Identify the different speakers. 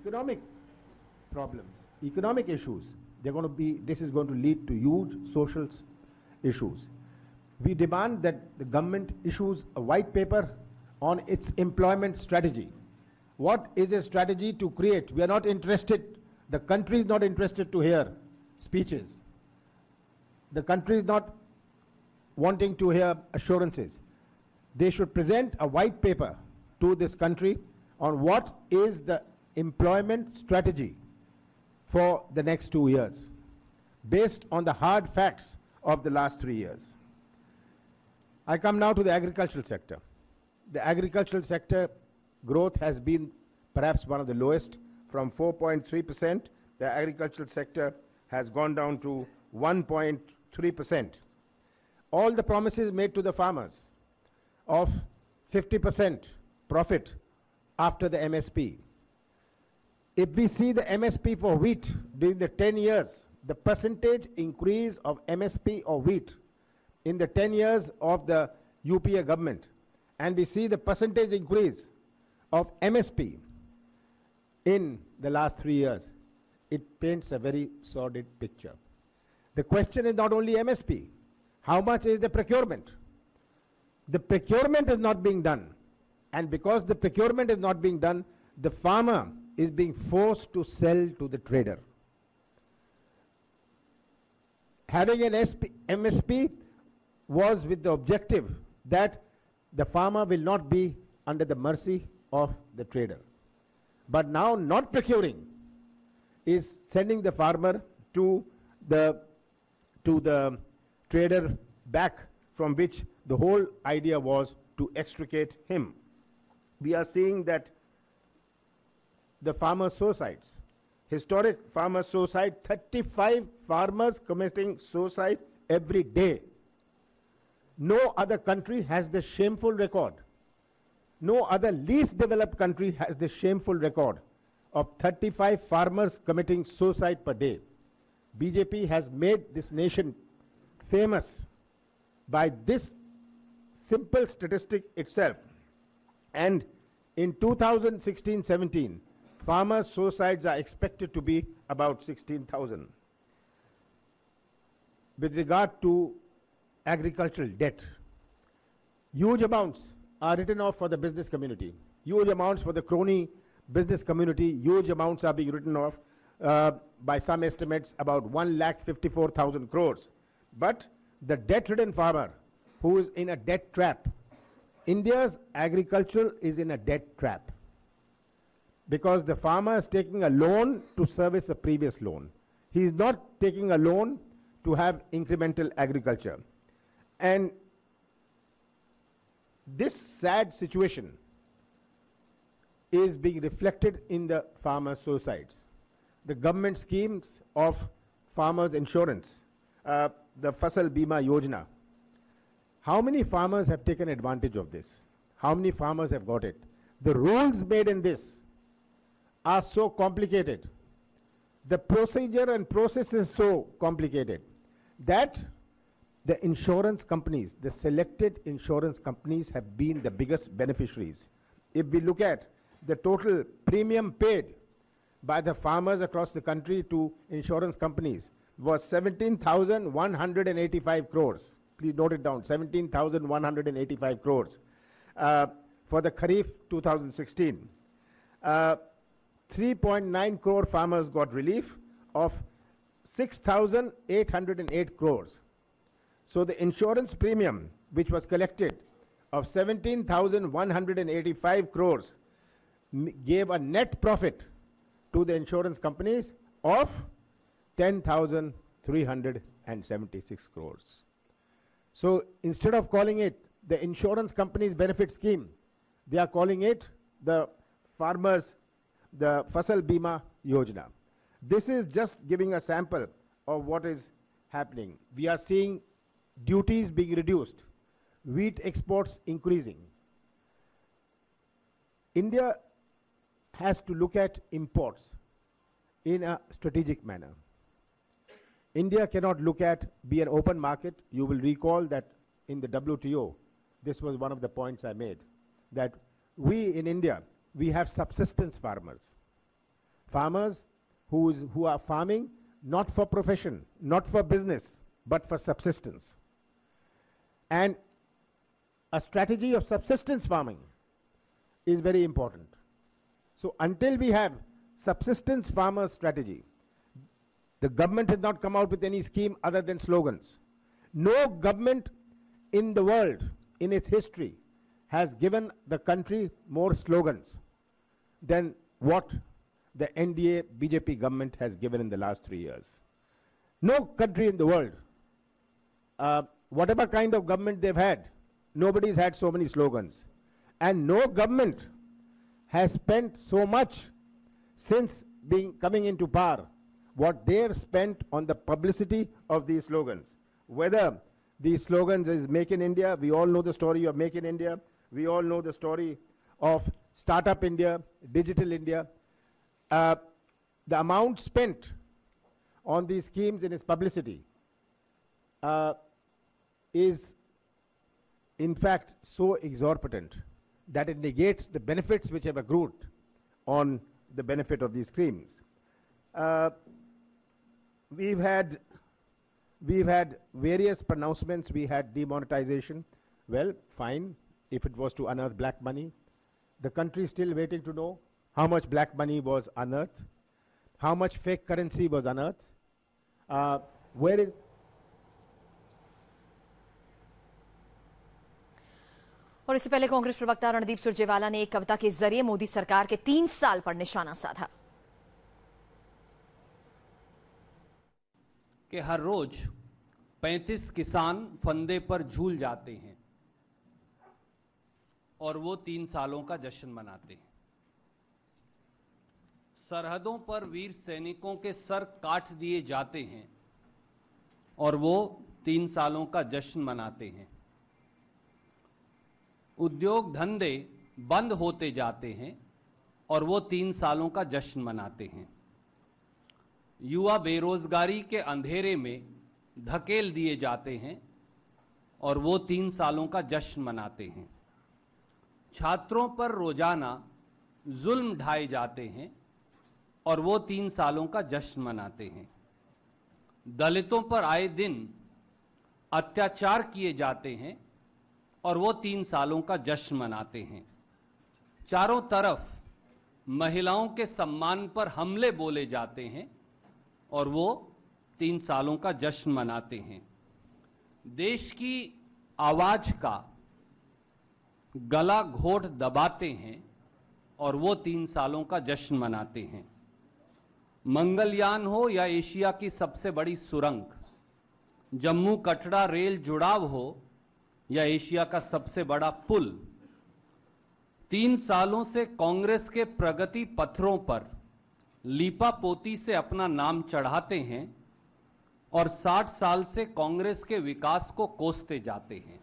Speaker 1: Economic problems, economic issues, this is going to lead to huge social issues. We demand that the government issues a white paper on its employment strategy. What is a strategy to create? We are not interested, the country is not interested to hear speeches. The country is not wanting to hear assurances. They should present a white paper to this country on what is the employment strategy for the next 2 years, based on the hard facts of the last 3 years. I come now to the agricultural sector. The agricultural sector growth has been perhaps one of the lowest. From 4.3%, the agricultural sector has gone down to 1.3%. All the promises made to the farmers of 50% profit after the MSP. If we see the MSP for wheat during the 10 years, the percentage increase of MSP or wheat in the 10 years of the UPA government, and we see the percentage increase of MSP in the last 3 years, it paints a very sordid picture. The question is not only MSP. How much is the procurement? The procurement is not being done. And because the procurement is not being done, the farmer is being forced to sell to the trader. Having an MSP was with the objective that the farmer will not be under the mercy of the trader. But now not procuring is sending the farmer to the trader back, from which the whole idea was to extricate him. We are seeing that the farmer suicides, historic farmer suicide, 35 farmers committing suicide every day. No other country has the shameful record. No other least developed country has the shameful record of 35 farmers committing suicide per day. BJP has made this nation famous by this simple statistic itself. And in 2016-17, farmer suicides are expected to be about 16,000. With regard to agricultural debt, huge amounts are written off for the business community, huge amounts for the crony business community, huge amounts are being written off, by some estimates about 1,54,000 crores. But the debt-ridden farmer who is in a debt trap, India's agriculture is in a debt trap, because the farmer is taking a loan to service a previous loan. He is not taking a loan to have incremental agriculture. And this sad situation is being reflected in the farmer suicides. The government schemes of farmers' insurance, the Fasal Bima Yojana. How many farmers have taken advantage of this? How many farmers have got it? The rules made in this are so complicated. The procedure and process is so complicated that the insurance companies, the selected insurance companies, have been the biggest beneficiaries. If we look at the total premium paid by the farmers across the country to insurance companies was 17,185 crores. Please note it down, 17,185 crores for the Kharif 2016. 3.9 crore farmers got relief of 6,808 crores. So the insurance premium which was collected of 17,185 crores gave a net profit to the insurance companies of 10,376 crores. So instead of calling it the insurance companies benefit scheme, they are calling it the farmers, the Fasal Bima Yojana. This is just giving a sample of what is happening. We are seeing duties being reduced, wheat exports increasing. India has to look at imports in a strategic manner. India cannot be an open market. You will recall that in the WTO, this was one of the points I made, that we in India, we have subsistence farmers. farmers who are farming not for profession, not for business, but for subsistence. And a strategy of subsistence farming is very important. So until we have subsistence farmer strategy, the government has not come out with any scheme other than slogans. No government in the world, in its history, has given the country more slogans than what the NDA BJP government has given in the last 3 years. No country in the world, whatever kind of government they've had, nobody's had so many slogans. And no government has spent so much since coming into power, what they've spent on the publicity of these slogans. Whether these slogans is Make in India, we all know the story of Make in India, we all know the story of Startup India, Digital India. The amount spent on these schemes in its publicity is in fact so exorbitant that it negates the benefits which have accrued on the benefit of these schemes. We've had various pronouncements. We had demonetization. Well, fine, if it was to unearth black money. The country is still waiting to know how much black money was unearthed, how much fake currency was unearthed, where is...
Speaker 2: और इससे पहले कांग्रेस प्रवक्ता रणदीप सुरजेवाला ने एक कविता के जरिए मोदी सरकार के 3 साल पर निशाना साधा
Speaker 3: कि हर रोज 35 किसान फंदे पर झूल जाते हैं और वो 3 सालों का जश्न मनाते हैं। सरहदों पर वीर सैनिकों के सर काट दिए जाते हैं और वो 3 सालों का जश्न मनाते हैं। उद्योग धंधे बंद होते जाते हैं और वो 3 सालों का जश्न मनाते हैं। युवा बेरोजगारी के अंधेरे में धकेल दिए जाते हैं और वो 3 सालों का जश्न मनाते हैं। छात्रों पर रोजाना जुल्म ढाए जाते हैं और वो 3 सालों का जश्न मनाते हैं। दलितों पर आए दिन अत्याचार किए जाते हैं और वो 3 सालों का जश्न मनाते हैं। चारों तरफ महिलाओं के सम्मान पर हमले बोले जाते हैं और वो 3 सालों का जश्न मनाते हैं। देश की आवाज का गला घोट दबाते हैं और वो 3 सालों का जश्न मनाते हैं। मंगलयान हो या एशिया की सबसे बड़ी सुरंग, जम्मू कटरा रेल जुड़ाव हो या एशिया का सबसे बड़ा पुल, 3 सालों से कांग्रेस के प्रगति पत्रों पर लीपापोती से अपना नाम चढ़ाते हैं और 60 साल से कांग्रेस के विकास को कोसते जाते हैं।